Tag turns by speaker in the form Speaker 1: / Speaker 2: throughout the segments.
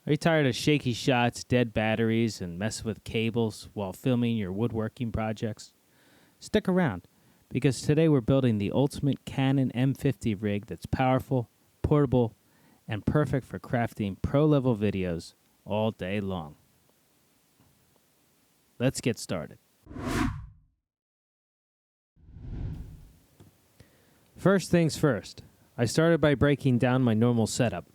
Speaker 1: Are you tired of shaky shots, dead batteries, and messing with cables while filming your woodworking projects? Stick around, because today we're building the ultimate Canon M50 rig that's powerful, portable, and perfect for crafting pro-level videos all day long. Let's get started. First things first, I started by breaking down my normal setup,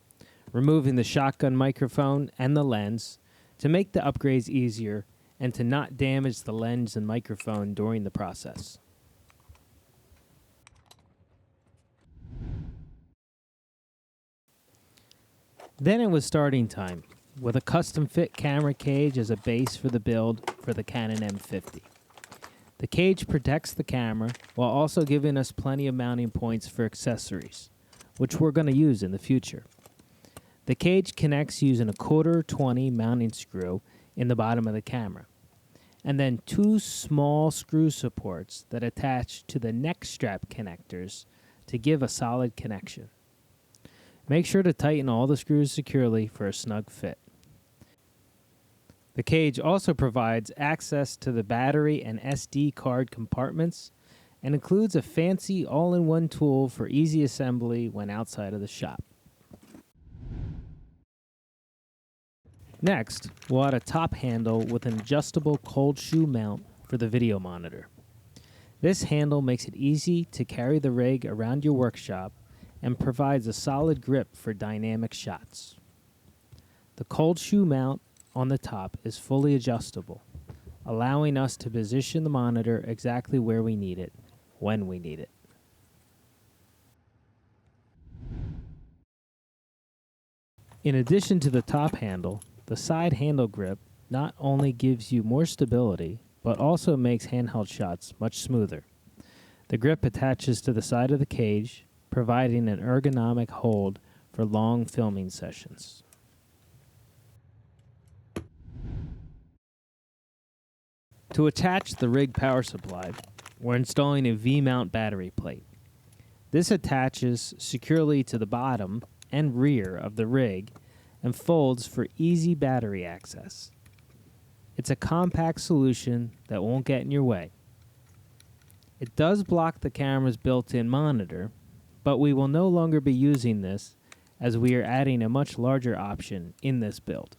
Speaker 1: removing the shotgun microphone and the lens to make the upgrades easier and to not damage the lens and microphone during the process. Then it was starting time, with a custom fit camera cage as a base for the build for the Canon M50. The cage protects the camera while also giving us plenty of mounting points for accessories, which we're going to use in the future. The cage connects using a 1/4-20 mounting screw in the bottom of the camera, and then two small screw supports that attach to the neck strap connectors to give a solid connection. Make sure to tighten all the screws securely for a snug fit. The cage also provides access to the battery and SD card compartments and includes a fancy all-in-one tool for easy assembly when outside of the shop. Next, we'll add a top handle with an adjustable cold shoe mount for the video monitor. This handle makes it easy to carry the rig around your workshop and provides a solid grip for dynamic shots. The cold shoe mount on the top is fully adjustable, allowing us to position the monitor exactly where we need it, when we need it. In addition to the top handle, the side handle grip not only gives you more stability, but also makes handheld shots much smoother. The grip attaches to the side of the cage, providing an ergonomic hold for long filming sessions. To attach the rig power supply, we're installing a V-mount battery plate. This attaches securely to the bottom and rear of the rig and folds for easy battery access. It's a compact solution that won't get in your way. It does block the camera's built-in monitor, but we will no longer be using this as we are adding a much larger option in this build.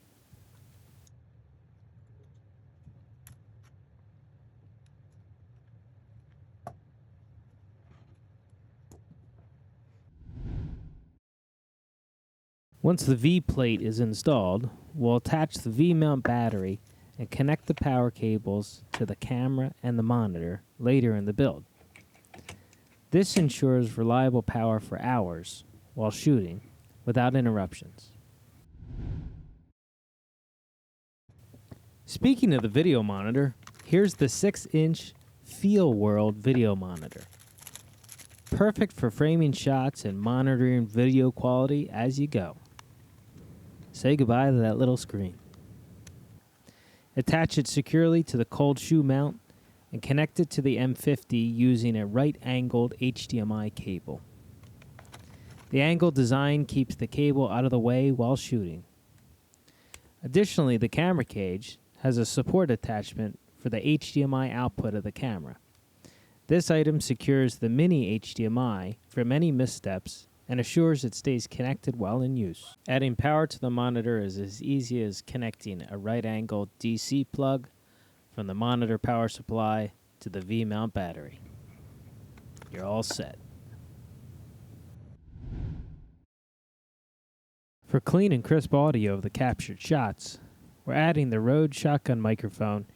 Speaker 1: Once the V plate is installed, we'll attach the V-mount battery and connect the power cables to the camera and the monitor later in the build. This ensures reliable power for hours while shooting without interruptions. Speaking of the video monitor, here's the 6-inch Feel World video monitor. Perfect for framing shots and monitoring video quality as you go. Say goodbye to that little screen. Attach it securely to the cold shoe mount and connect it to the M50 using a right-angled HDMI cable. The angled design keeps the cable out of the way while shooting. Additionally, the camera cage has a support attachment for the HDMI output of the camera. This item secures the mini HDMI from any missteps and assures it stays connected while in use. Adding power to the monitor is as easy as connecting a right-angled DC plug from the monitor power supply to the V-mount battery. You're all set. For clean and crisp audio of the captured shots, we're adding the Rode shotgun microphone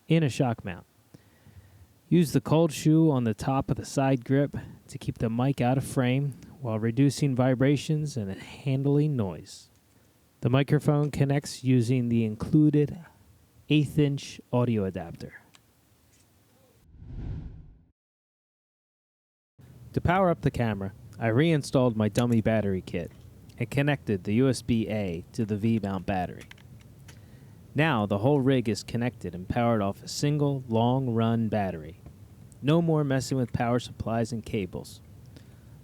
Speaker 1: in a shock mount. Use the cold shoe on the top of the side grip to keep the mic out of frame while reducing vibrations and handling noise. The microphone connects using the included 1/8-inch audio adapter. To power up the camera, I reinstalled my dummy battery kit and connected the USB-A to the V-mount battery. Now the whole rig is connected and powered off a single long-run battery. No more messing with power supplies and cables.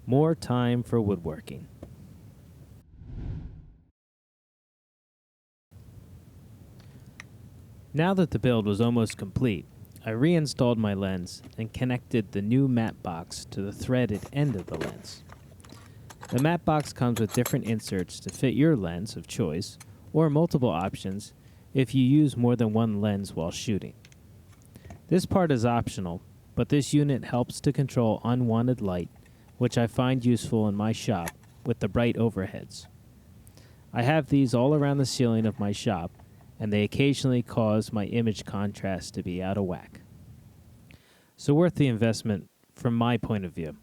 Speaker 1: More time for woodworking. Now that the build was almost complete, I reinstalled my lens and connected the new matte box to the threaded end of the lens. The matte box comes with different inserts to fit your lens of choice, or multiple options if you use more than one lens while shooting. This part is optional, but this unit helps to control unwanted light, which I find useful in my shop with the bright overheads. I have these all around the ceiling of my shop, and they occasionally cause my image contrast to be out of whack. So worth the investment from my point of view.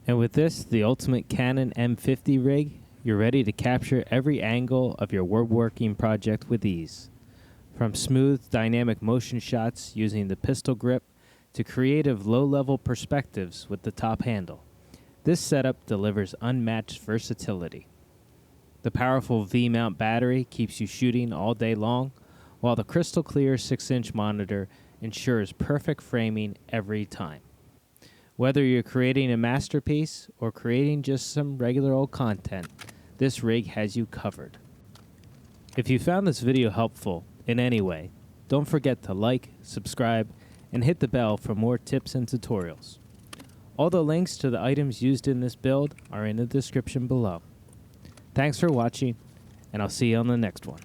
Speaker 1: And with this, the ultimate Canon M50 rig, you're ready to capture every angle of your woodworking project with ease. From smooth, dynamic motion shots using the pistol grip to creative low-level perspectives with the top handle, this setup delivers unmatched versatility. The powerful V-mount battery keeps you shooting all day long, while the crystal clear 6-inch monitor ensures perfect framing every time. Whether you're creating a masterpiece or creating just some regular old content, this rig has you covered. If you found this video helpful in any way, don't forget to like, subscribe, and hit the bell for more tips and tutorials. All the links to the items used in this build are in the description below. Thanks for watching, and I'll see you on the next one.